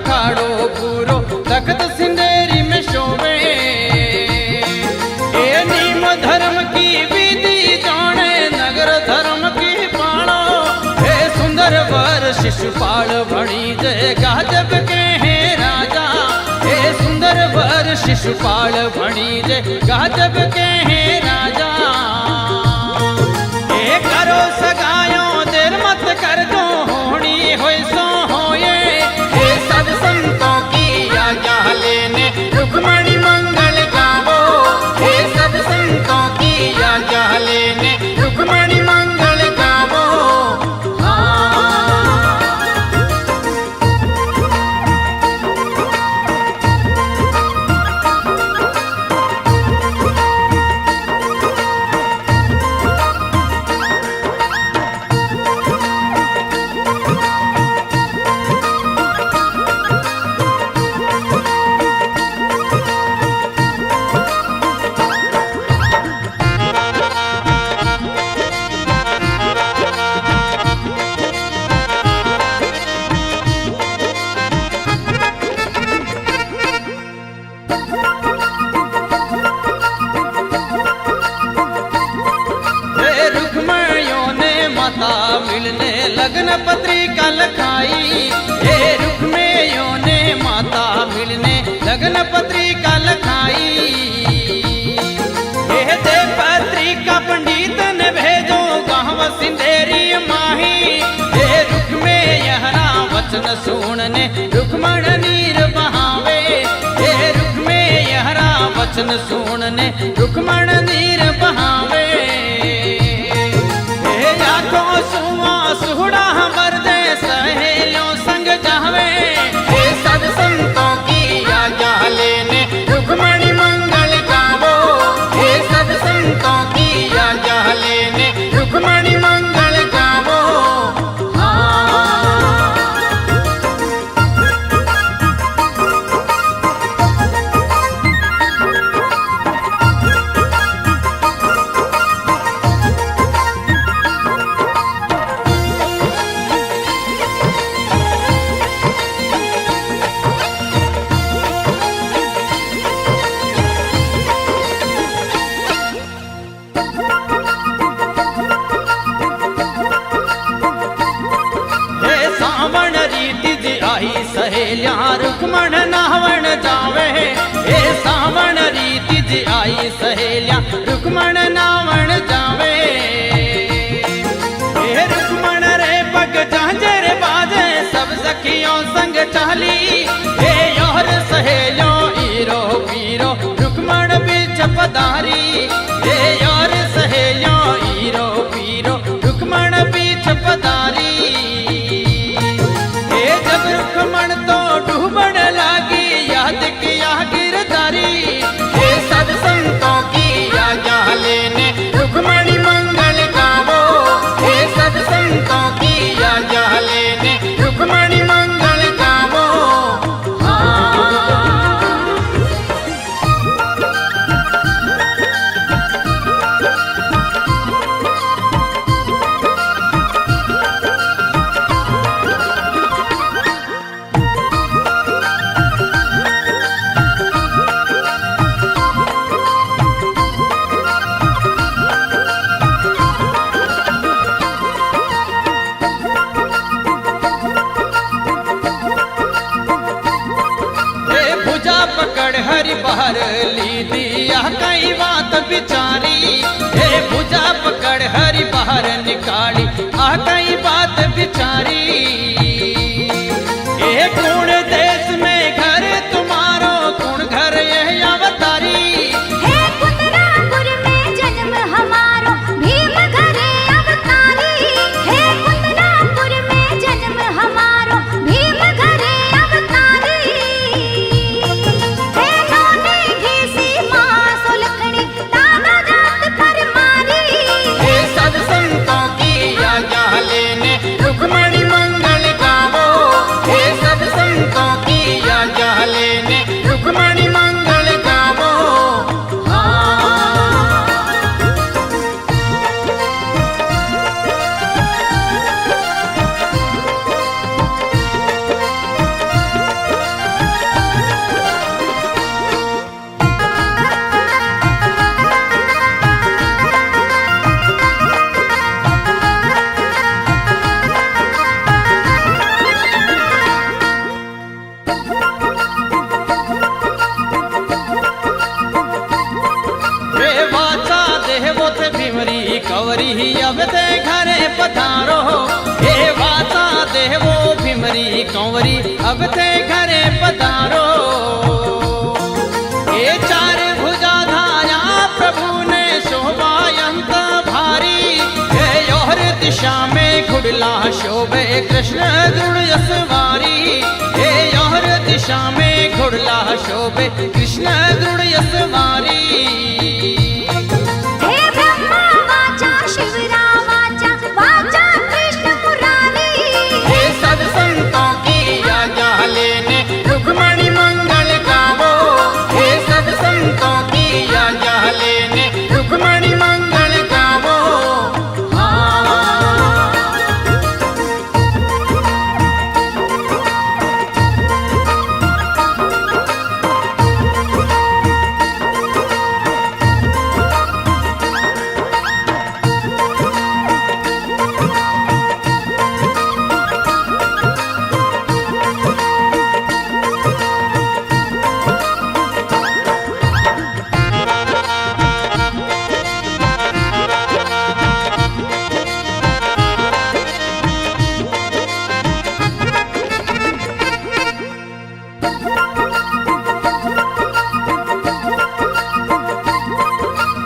ठाड़ो पूरो तख्त सिंदेरी में शोभे। ए नीम धर्म की विधि जाने नगर धर्म की पालो। हे सुंदर वर शिशुपाल भणी जय गाजब के हैं राजा। हे सुंदर वर शिशुपाल भणी जय गाजब के हैं राजा। ए करो सगायो देर मत कर दो होनी होए सो होए। हे सब संतों की आज्ञा लेने रुक्मणी मंगल गावो। हे सब संतों की आज्ञा लेने रुक्मणी मंगल गावो। मिलने लग्न पत्रिका लखाई। हे रुक्मियों ने माता मिलने लग्न पत्रिका लखाई। हे दे पत्रिका पंडित ने भेजो गाँव सिंदेरी माही। हे रुक्मे यहरा वचन सुनने रुक्मण नीर बहावे। हे रुक्मे यहरा वचन सुनने रुक्मण नीर बहावे। सुआ सुहड़ा मर दे सहेलियों संग जावे। हे सब संतों की आज्ञा लेने रुक्मणी मंगल गावो। हे सब संतों की आज्ञा लेने रुक्मणी मंगल गावो। सहेलिया रुक्मण नावण जावे। हे सावण रीति जी आई सहेलिया रुक्मण नावण जावे। हे रुक्मण रे पग झांझर बाजे सब सखियों संग चाली। हे योर सहेलियों ईरो पीरो रुक्मण बीच पधारी। हे योर सहेलियों ईरो पीरो रुक्मण बीच पधारी। जब रुक्मण तो डूबण लागी याद किया गिरधारी। हे सब संतों की आज्ञा लेने रुक्मणी मंगल गावो। हे सब संतों की आज्ञा लेने रुक्मणी मंगल गावो। हरि बाहर ली दिया कई बात बिचारी। हे भुजा पकड़ हरि बाहर निकाली आ कई बात बिचारी। ये कौन देश में घर तुम्हारो कौन घर यह अवतारी। हे कुंदरापुर में जन्म हमारो भीम घरे अवतारी। हे कुंदरापुर में जन्म हमारो भीम घरे अवतारी। हे सब संतों की आज्ञा लेने रुक्मणी मंगल पधारो। हे वाता देवो भीमरी कंवरी अब ते घरे पधारो। हे चार भुजा धाया प्रभु ने शोभायंत भारी। हे योर दिशा में घुड़ला शोभे कृष्ण गरुड़ सवारी। हे योर दिशा में घुड़ला शोभे कृष्ण गरुड़ सवारी। हे ब्रह्मा वाचा शिवरा वाचा वाचा कृष्ण मुरारी। हे सब संतों की आज्ञा लेने रुक्मणी मंगल गावो। हे सब संतों की आज्ञा लेने रुक्मणी मंगल गावो।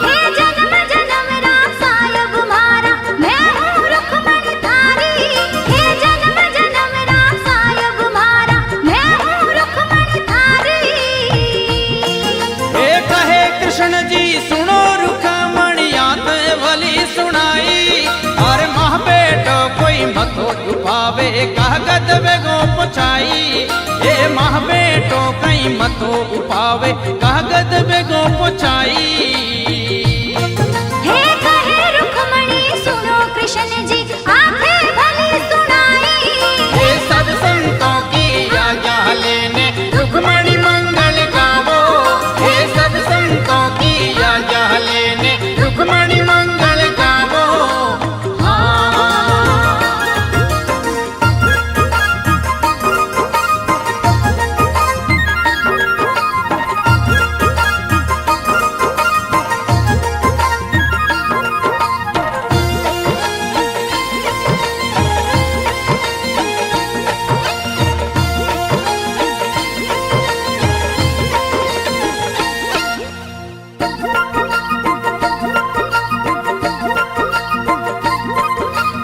हे जन्म जन्म राम सायब मारा मैं हूँ रुक्मणी थारी। हे जन्म जन्म राम सायब मारा मैं हूँ रुक्मणी थारी। हे कहे कृष्ण जी सुनो रुक्मणी याद भली सुनाई। और माह बेटो कोई मतो छुपावे कागद बेगो पुछाई। हे माह बेटो कई मतो उपावे कागद बेगो पुछाई। हे कहे रुक्मणी सुनो कृष्ण जी आंखें भली सुनाई। हे सब संतों की आज्ञा लेने रुक्मणी मंगल गावो। हे सब संतों की आज्ञा लेने रुक्मणी मंगल गावो।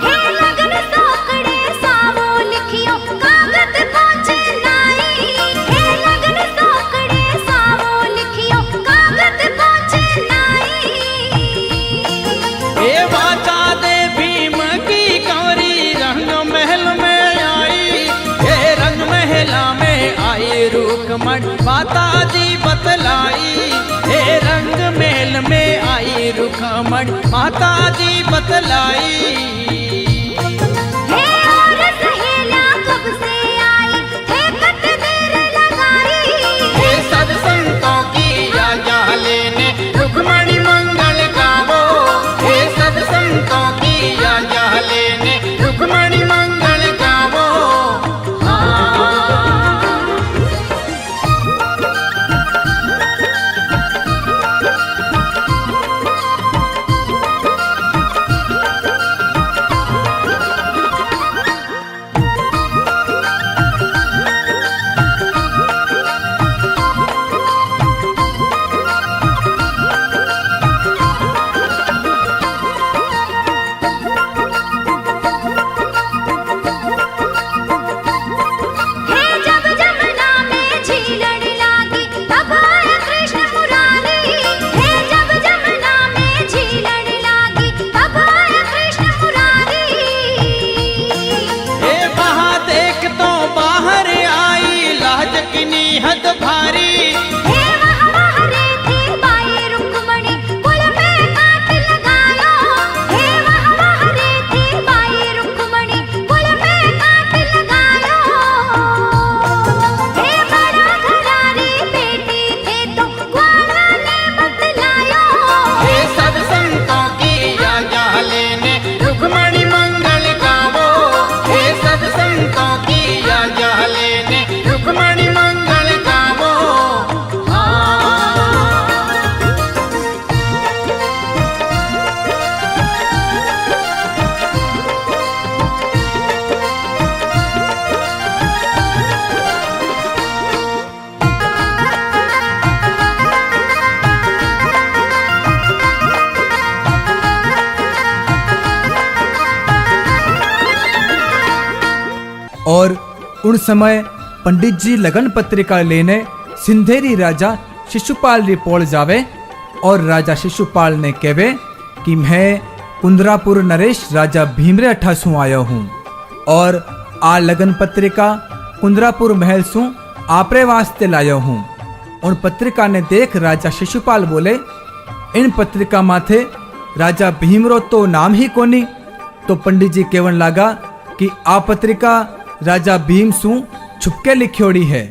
हे लगन सोकड़े सावो लिखियो कागज पहुँचे नाई। हे लगन सोकड़े सावो लिखियो कागज पहुँचे नाई। हे वाचा दे भीम की कंवरी रंग महल में आई। हे रंग महला में आई रुक्मणी माता जी बतलाई। हे रंग महल में आई रुक्मणी माता जी बतलाई। हे और सहेला कब से आई हे कत देर लगाई। हे सब संतों की आज्ञा लेने रुक्मणी मंगल गावो। हे सब संतों की आज्ञा लेने रुक्मणी मंगल गावो। और उन समय पंडित जी लगन पत्रिका लेने सिंधेरी राजा शिशुपाल री पोल जावे और राजा शिशुपाल ने कहवे कि मैं कुंद्रापुर नरेश राजा भीमरे अठा सु आयो हूँ और आ लगन पत्रिका कुंद्रापुर महल सु आपरे वास्ते लायो हूँ। उन पत्रिका ने देख राजा शिशुपाल बोले, इन पत्रिका माथे राजा भीमरो तो नाम ही कोनी। तो पंडित जी केवन लागा कि आ पत्रिका राजा भीम सु छुपके लिखियोड़ी है।